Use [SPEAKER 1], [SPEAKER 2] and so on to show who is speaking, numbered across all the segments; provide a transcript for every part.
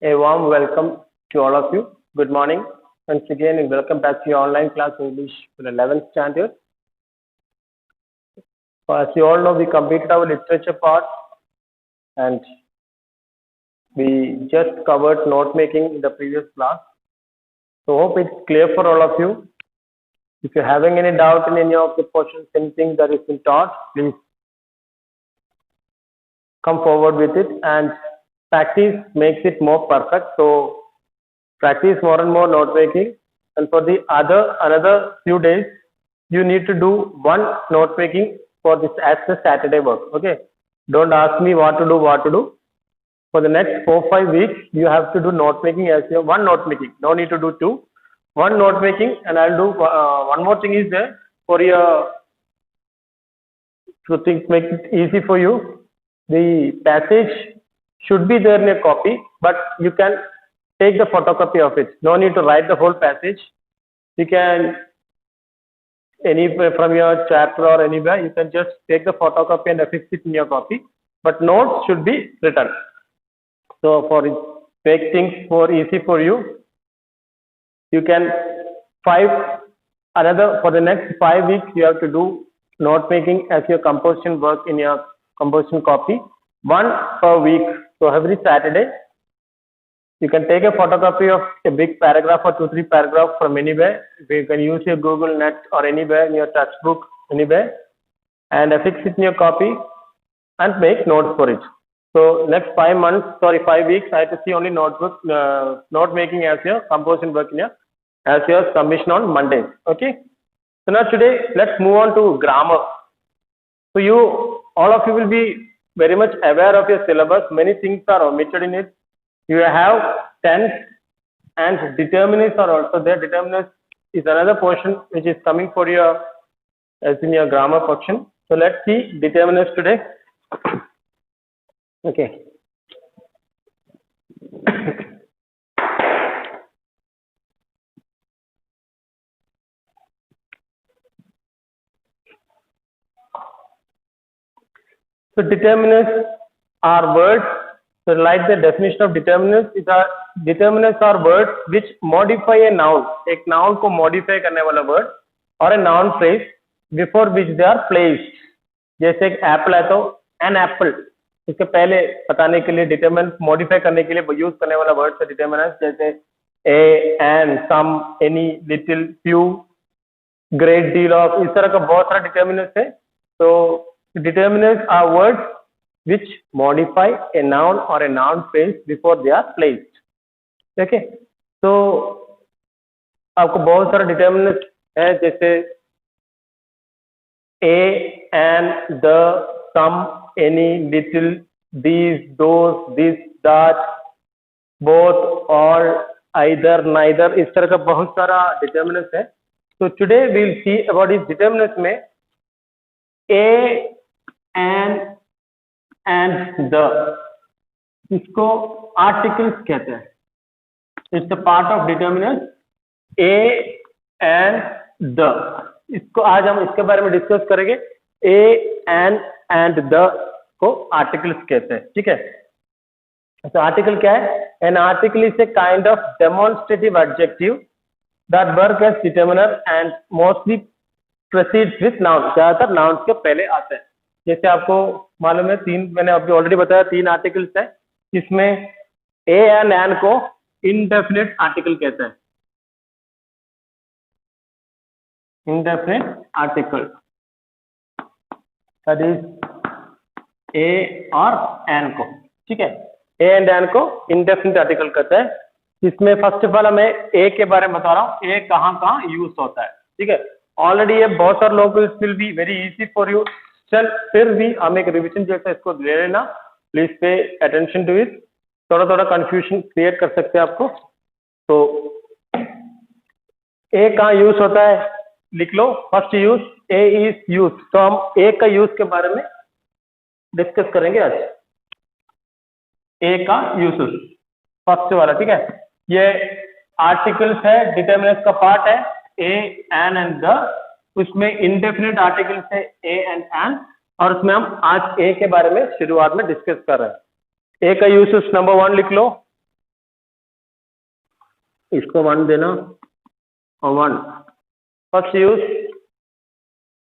[SPEAKER 1] A warm welcome to all of you. Good morning. Once again, and welcome back to your online class English for 11th standard. As you all know, we completed our literature part and we just covered note making in the previous class. So hope it's clear for all of you. If you're having any doubt in any of the portions, anything that is been taught, please come forward with it, and practice makes it more perfect. So practice more and more note making, and for the another few days you need to do one note making for this as the Saturday work. Okay, don't ask me what to do. For the next 4-5 weeks you have to do note making as your one note making. No need to do two, one note making. And I'll do one more thing is there for your to think make it easy for you. The passage should be there in a copy, but you can take the photocopy of it. No need to write the whole passage. You can anywhere from your chapter or anywhere, you can just take the photocopy and affix it in your copy, but notes should be written. So for make things more easy for you, you can for the next 5 weeks you have to do note making as your composition work in your composition copy, one per week. So every Saturday you can take a photocopy of a big paragraph or 2-3 paragraphs from anywhere. You can use your Google Net or anywhere in your textbook, anywhere, and affix it in your copy and make notes for it. So next 5 weeks, I have to see only note making as your composition work in your as your submission on Monday. Okay. So now today let's move on to grammar. So all of you will be very much aware of your syllabus. Many things are omitted in it. You have tense and determinants are also there. Determinants is another portion which is coming for your as in your grammar portion. So let's see determinants today. Okay. So determinants are words. So like the definition of determinants, determinants are words which modify a noun. एक noun को modify करने वाला word और a noun phrase before which they are placed. जैसे एक apple है तो an apple. इसके पहले बताने के लिए determinant modify करने के लिए use करने वाला word है determinants. जैसे a, an, some, any, little, few, great deal of, इस तरह का बहुत सारा determinants है. So determinants are words which modify a noun or a noun phrase before they are placed. Okay, so आपको बहुत सारा determinants है जैसे a, an, the, some, any, little, these, those, this, that, both, all, either, neither, इस तरह का बहुत सारा determinants है. So today we will see about these determinants में a, an, and the, इसको articles कहते हैं. It's the part of determinant a and the. इसको आज हम इसके बारे में डिस्कस करेंगे. a and the को articles कहते हैं. ठीक है. तो article क्या है? An article is a kind of demonstrative adjective that work as determiner and mostly precedes with noun. ज्यादातर nouns के पहले आते हैं. जैसे आपको मालूम है मैंने अभी ऑलरेडी बताया 3 आर्टिकल्स है. इसमें ए एंड एन को इनडेफिनेट आर्टिकल कहते हैं. Indefinite article that is a और एन को. ठीक है. ए एंड एन को इनडेफिनेट आर्टिकल कहते हैं. इसमें फर्स्ट ऑफ ऑल मैं ए के बारे में बता रहा हूँ. ए कहाँ यूज होता है. ठीक है. ऑलरेडी ये बहुत सारे लोगों को will be very easy for you. चल फिर भी हम एक रिविजन जैसा इसको ले लेना. Please pay attention to it. थोड़ा कंफ्यूजन क्रिएट कर सकते हैं आपको. तो ए कहाँ यूज होता है लिख लो. First use a is use. तो हम ए का यूज के बारे में डिस्कस करेंगे आज. ए का यूज फर्स्ट वाला. ठीक है. ये आर्टिकल्स है, डिटरमिनेंट्स का पार्ट है ए, एन एंड द. उसमें इंडेफिनिट आर्टिकल से ए एंड एन, और उसमें हम आज ए के बारे में शुरुआत में डिस्कस कर रहे हैं. ए का यूसेस नंबर 1 लिख लो. इसको 1 देना और 1. First use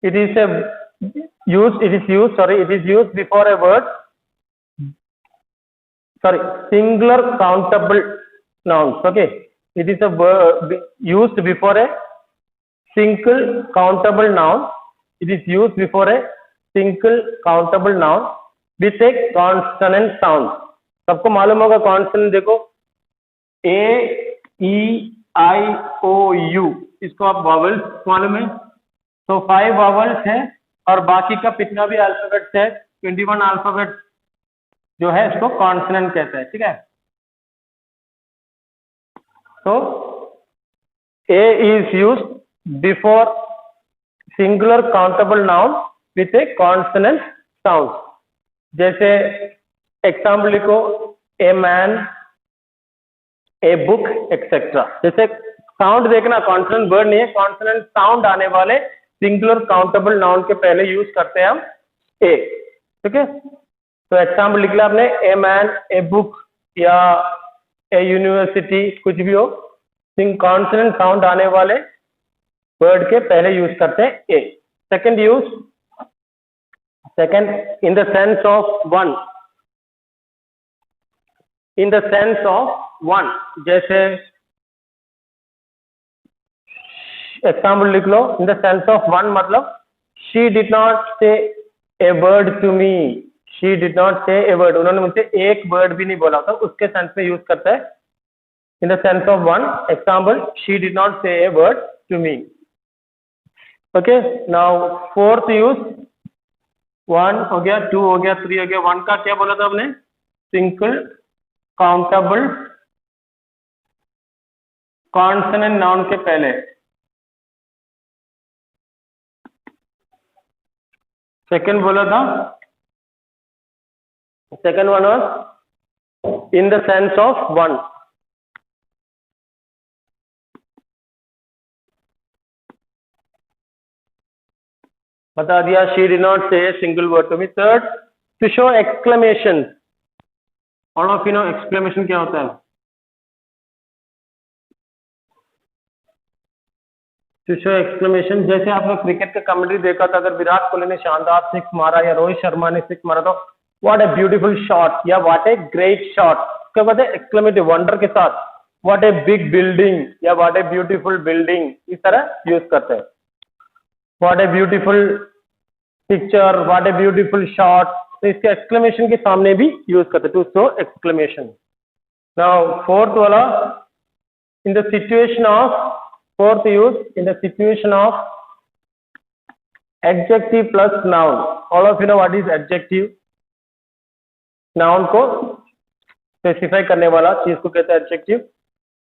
[SPEAKER 1] it is used before a word, singular countable nouns. Okay, it is a word used before a single countable noun. It is used before a single countable noun with a consonant sound. सबको मालूम होगा consonant, देखो A-E-I-O-U, इसको आप vowels मालूम है. तो 5 vowels है और बाकी का कितना भी अल्फाबेट्स है 21 अल्फाबेट जो है इसको कॉन्सोनेंट कहते हैं. ठीक है, तो A is used before singular countable noun with a consonant sound. जैसे एग्जाम्पल लिखो, a man, a book, etcetera. जैसे साउंड देखना, कॉन्सोनेंट वर्ड नहीं है, कॉन्सोनेंट साउंड आने वाले सिंगुलर काउंटेबल नाउन के पहले यूज करते हैं हम ए. ठीक है, तो एग्जाम्पल लिख लिया आपने, ए मैन, ए बुक या ए यूनिवर्सिटी, कुछ भी हो, कॉन्सोनेंट साउंड आने वाले वर्ड के पहले यूज करते हैं a. Second use, second in the sense of one, in the sense of one. जैसे एग्जाम्पल लिख लो, in the sense of one मतलब she did not say a word to me, she did not say a word, उन्होंने मुझसे एक word भी नहीं बोला था, उसके सेंस में यूज करता है in the sense of one. Example, she did not say a word to me. Okay, now fourth use, 1 हो गया, 2 हो गया, 3 हो गया. 1 का क्या बोला था आपने, सिंगल काउंटेबल कॉन्सोनेंट नाउन के पहले. सेकंड बोला था, second one was in the sense of one. बता दिया, she did not say single word to me. Third, to show exclamation. All of you know exclamation क्या होता है? टू शो एक्सक्लेमेशन, जैसे आपने क्रिकेट का कमेंट्री देखा था, अगर विराट कोहली ने शानदार 6 मारा या रोहित शर्मा ने 6 मारा तो व्हाट ए ब्यूटीफुल शॉट या व्हाट ए ग्रेट शॉट, उसके बाद एक्सक्लेमेटिव वंडर के साथ व्हाट ए बिग बिल्डिंग या व्हाट ए ब्यूटीफुल बिल्डिंग, इस तरह यूज करते हैं. What a beautiful picture, what a beautiful shot, तो इसके एक्सक्लेमेशन के सामने भी यूज करते हैं, to show exclamation. Now fourth वाला, in the situation of, fourth use in the situation of adjective plus noun. All of you know what is adjective? Noun को specify करने वाला चीज को कहते हैं adjective.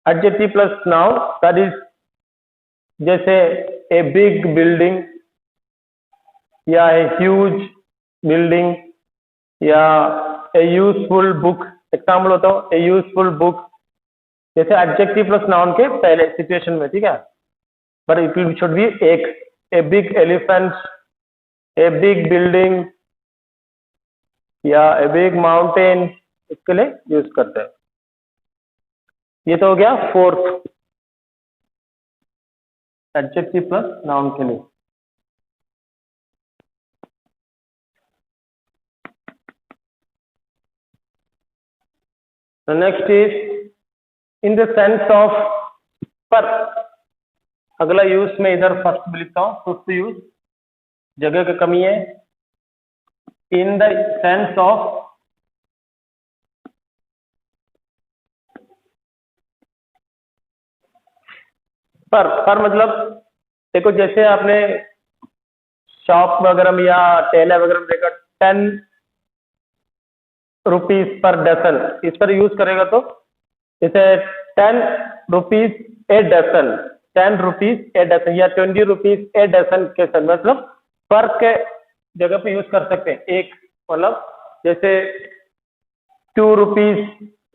[SPEAKER 1] Adjective plus noun, that is जैसे a big building या a huge building या a useful book. Example होता है a useful book, जैसे एडजेक्टिव प्लस नाउन के पहले सिचुएशन में. ठीक है, but it will should be एक, a big elephant, a big building या ए बिग माउंटेन, इसके लिए यूज करते हैं. ये तो हो गया फोर्थ, एडजेक्टिव प्लस नाउन के लिए. Next is in the sense of पर. अगला यूज में इधर फर्स्ट में लिखता हूं, फिफ्थ यूज, जगह की कमी है. इन द सेंस ऑफ पर मतलब देखो, जैसे आपने शॉप वगैरह में या टेलर वगैरह में देखा 10 रुपीज पर डजन, इस पर यूज करेगा तो जैसे 10 rupees a dozen, 10 rupees a dozen या 20 रुपीज ए डजन के साथ, मतलब पर के जगह पे यूज कर सकते हैं. एक मतलब जैसे 2 रुपीज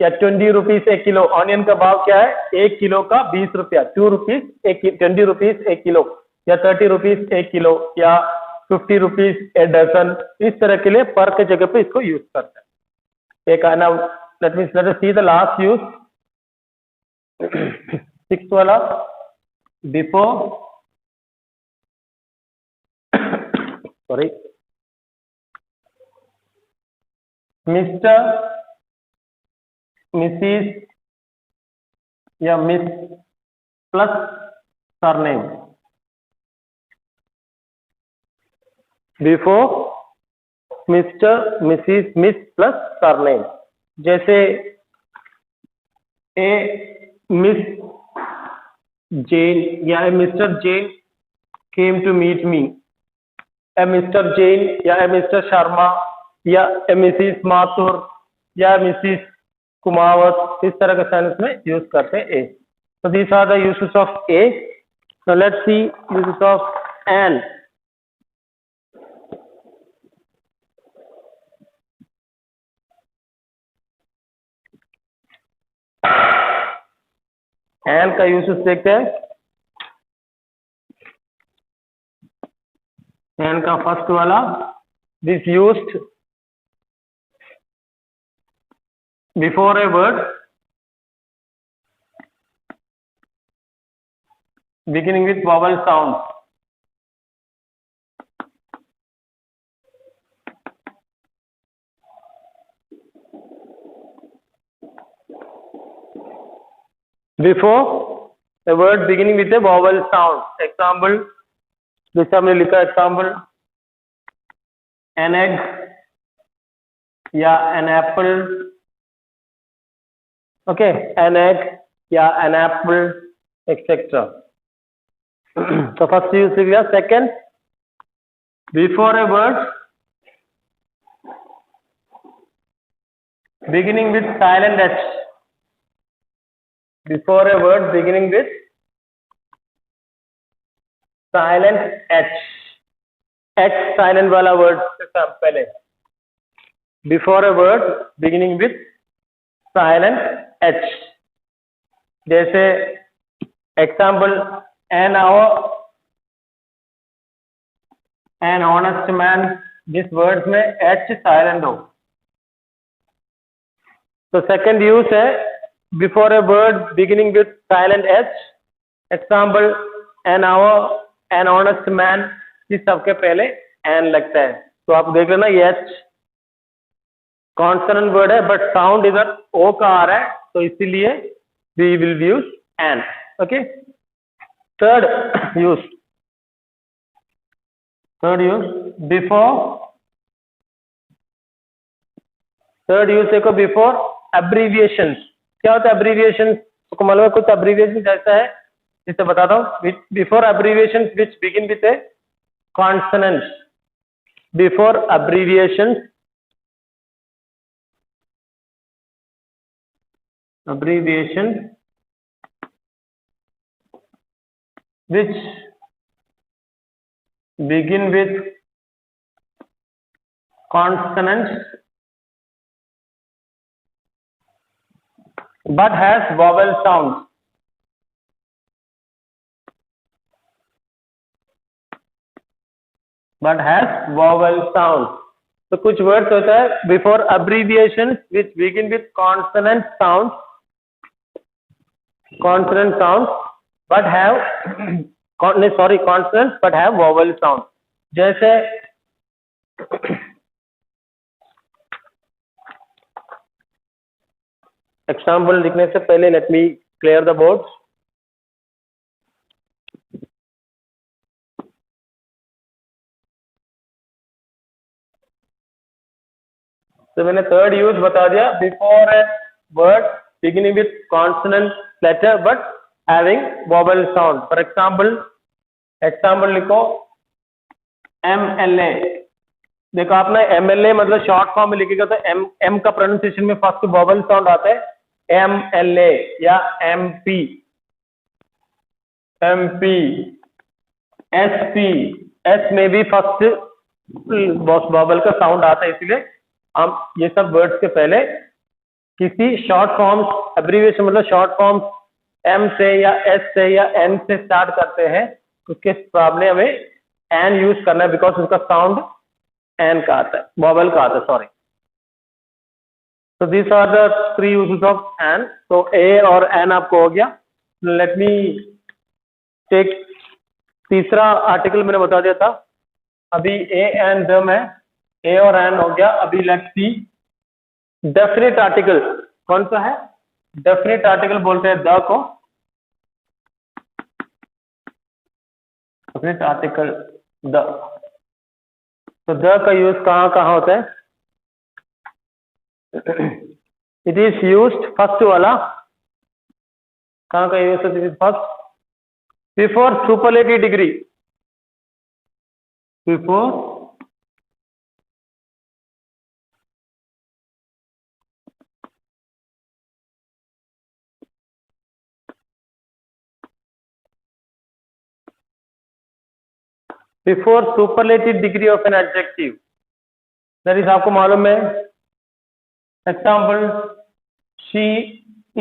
[SPEAKER 1] या 20 रुपीज एक किलो. ऑनियन का भाव क्या है, 1 किलो का 20 रुपया. 2 रुपीज 20 रुपीज एक किलो या 30 रुपीज एक किलो या 50 रुपीज ए डजन, इस तरह के लिए पर के जगह पे इसको यूज करते हैं. एक आना, let us see the last use. Sixth वाला बिफोर सॉरी मिस्टर मिसिस या miss plus surname before mister missus miss plus surname. जैसे ए मिस जेन या a mister Jane came to meet me, a mister Jane या a mister Sharma या ए Mrs Mathur या Mrs Kumawat, इस तरह के सेंस में यूज करते हैं ए। So these are the uses of a. So let's see uses of an. An का uses देखते हैं। an का फर्स्ट वाला this used before a word beginning with vowel sound. Before a word beginning with a vowel sound. Example, जैसे हमने लिखा example, an egg या an apple, okay, an egg या an apple, etc. So first use लिख लिया। Second, before a word beginning with silent h. Before a word beginning with silent h. H silent वाला word से पहले। Before a word beginning with silent h. जैसे example, an honest man, जिस word में h silent हो। तो second use है before a word beginning with silent h. Example, an honest man, इस सबके पहले an लगता है। तो आप देख लेना ये h कॉन्सोनेंट वर्ड है बट साउंड इधर o का आ रहा है, तो इसीलिए we will use an. Okay. Third use before. Third use देखो बिफोर अब्रीविएशन। क्या होता है अब्रीविएशन? तो मालूम है कुछ अब्रीविएशन ऐसा है, जिसे बताता हूँ। Before abbreviation which begin with A consonant. Before abbreviation which begin with consonants but has vowel sounds. तो कुछ वर्ड्स होता है before abbreviation which begin with consonant sounds but have consonants but have vowel sound. जैसे example लिखने से पहले let me clear the board. तो मैंने थर्ड यूज बता दिया before a word beginning with consonant letter but having vowel sound. For example लिखो MLA। देखो आपने MLA मतलब शॉर्ट फॉर्म में लिखेगा तो M का प्रोनाउंसिएशन में फर्स्ट वोवेल साउंड आता है MLA या MP, SP, S में भी फर्स्ट वोवेल का साउंड आता है, इसलिए हम ये सब वर्ड्स के पहले किसी शॉर्ट फॉर्म्स एब्रीविएशन मतलब शॉर्ट फॉर्म्स M से या S से या N से स्टार्ट करते हैं, उसके सामने हमें एन यूज करना है बिकॉज उसका साउंड एन का आता है, वोवेल का आता है, sorry. So these are the three uses of an. तो A और N आपको हो गया। लेट मी टेक तीसरा आर्टिकल मैंने बता दिया था। अभी ए एंड द में ए और एन हो गया। अभी लेट्स सी डेफिनेट आर्टिकल कौन सा है? डेफिनेट आर्टिकल बोलते हैं द को। डेफिनेट आर्टिकल द, तो द का यूज कहाँ कहाँ होता है? इट इज यूज्ड फर्स्ट वाला कहाँ का यूज होता है? First before superlative degree, before before superlative degree of an adjective, that is आपको मालूम है। Example, she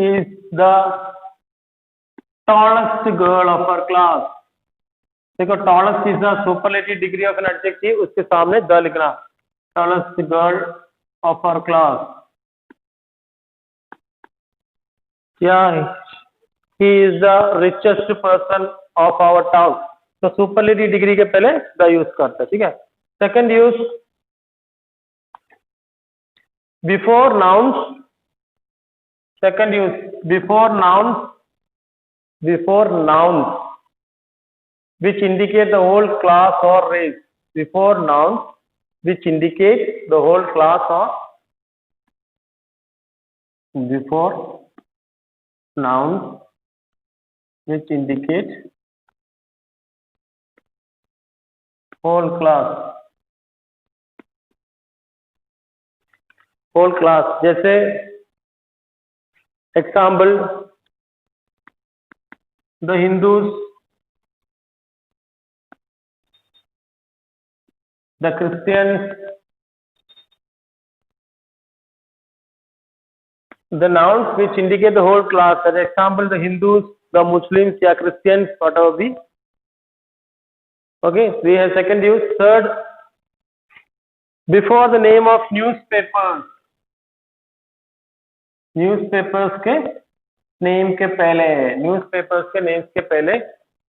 [SPEAKER 1] is the tallest girl of her class. देखो tallest is the superlative degree of an adjective, उसके सामने the लिखना, tallest girl of her class. क्या he is the richest person of our town, तो superlative degree के पहले the use करता है, ठीक है। Second use before nouns, second use before nouns, before nouns which indicate the whole class or race, before nouns which indicate the whole class or, before nouns which indicate whole class, whole class। जैसे example, the Hindus, the Christians, the nouns which indicate the whole class, as example the Hindus, the Muslims या Christians, whatever be, okay, we have second use। third, before the name of newspapers, newspapers के name के पहले, newspapers के names के पहले,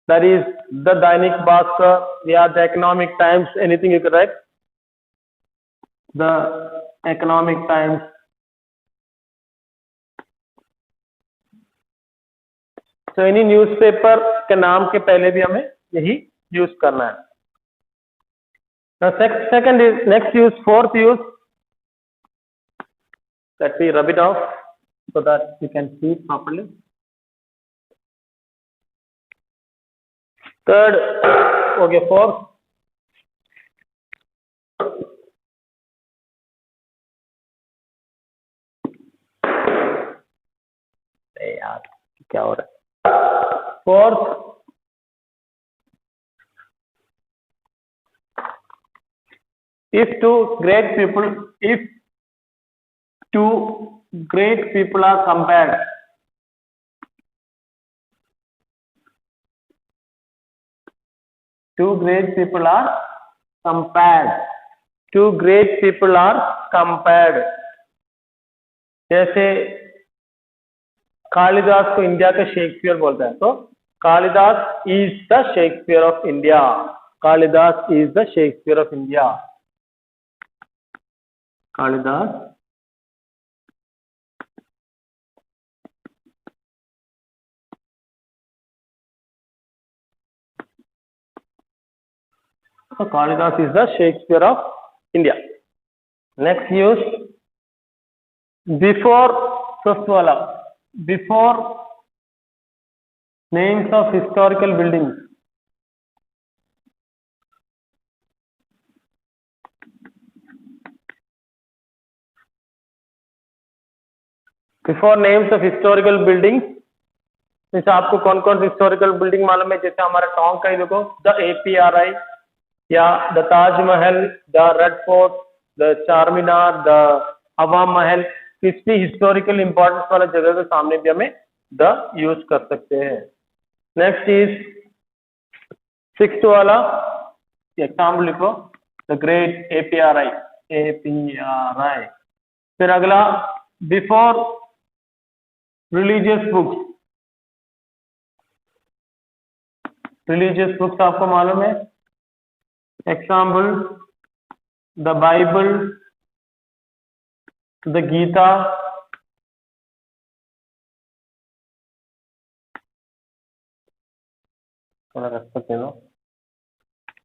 [SPEAKER 1] that is the Dainik Bhaskar या the economic times, anything you can write, the economic times, so any newspaper के नाम के पहले भी हमें यही यूज करना है। Now second is next use, fourth use, let me rub it off so that you can see it properly। third, okay, fourth, यार क्या हो रहा है? fourth, if two great people, if two great people are compared, two great people are compared, two great people are compared, जैसे कालिदास को India का Shakespeare बोलता है, तो Kalidas is the Shakespeare of India, Kalidas is the Shakespeare of India, Kalidas so Kalidas is the Shakespeare of India। Next use before, first wala, before names of historical buildings, before names of historical buildings, जैसे आपको कौन कौन सी historical building मालूम है? जैसे हमारा टोंक का ही देखो, द APRI या the Taj Mahal, the red fort, the Charminar, the हवा महल, किसी हिस्टोरिकल इंपॉर्टेंस वाला जगह के सामने भी हमें द यूज कर सकते हैं। नेक्स्ट इज सिक्स्थ वाला एग्जाम्पल लिखो, द ग्रेट APRI, APRI। फिर अगला before religious books, religious books आपको मालूम है, example the Bible, the Gita,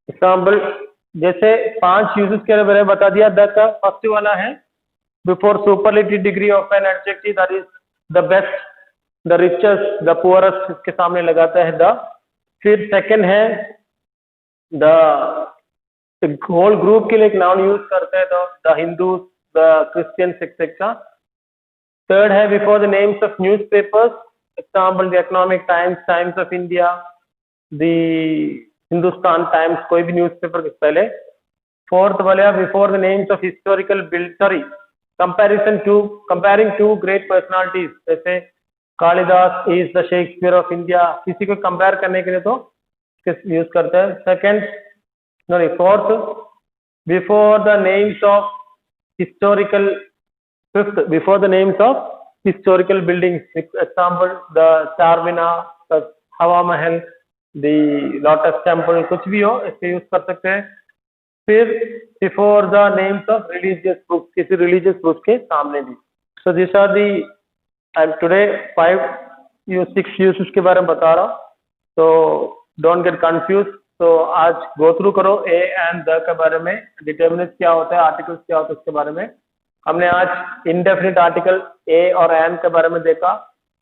[SPEAKER 1] example जैसे 5 यूजेस के बारे में बता दिया। द का फर्स्ट वाला है before superlative degree of an adjective, that is the best, the richest, the poorest, इसके सामने लगाता है द। फिर सेकंड है द होल ग्रुप के लिए एक नाउन यूज करते हैं तो the Hindu, the Christians etcetera. Third है before the names of newspapers, example the Economic Times, Times of India, the Hindustan Times, कोई भी न्यूज़पेपर के पहले। फोर्थ वाला before the names of historical build, sorry comparing to great personalities, जैसे Kalidas is the Shakespeare of India, किसी को compare करने के लिए तो यूज करते हैं। Second sorry fourth before the names of historical, fifth before the names of historical buildings, example the Charminar, the हवा महल, द लोटस टेम्पल, कुछ भी हो इससे यूज कर सकते हैं। फिर before the names of religious books, किसी रिलीजियस बुक के सामने भी। So this are the and today 6 uses के बारे में बता रहा हूँ, तो डोंट गेट कंफ्यूज। तो आज गो थ्रू करो ए एंड द के बारे में, डिटर्मिनेंट्स क्या होता है, आर्टिकल्स क्या होता है उसके बारे में। हमने आज इनडेफिनिट आर्टिकल ए और एन के बारे में देखा,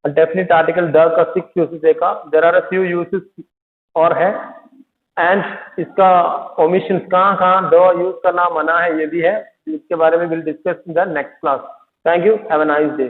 [SPEAKER 1] डेफिनिट आर्टिकल द का 6 यूजेस देखा। There are a few uses और है, एंड इसका ओमिशंस कहाँ कहाँ दो यूज करना मना है ये भी है, इसके बारे में will discuss in the next class. Thank you, have a nice day.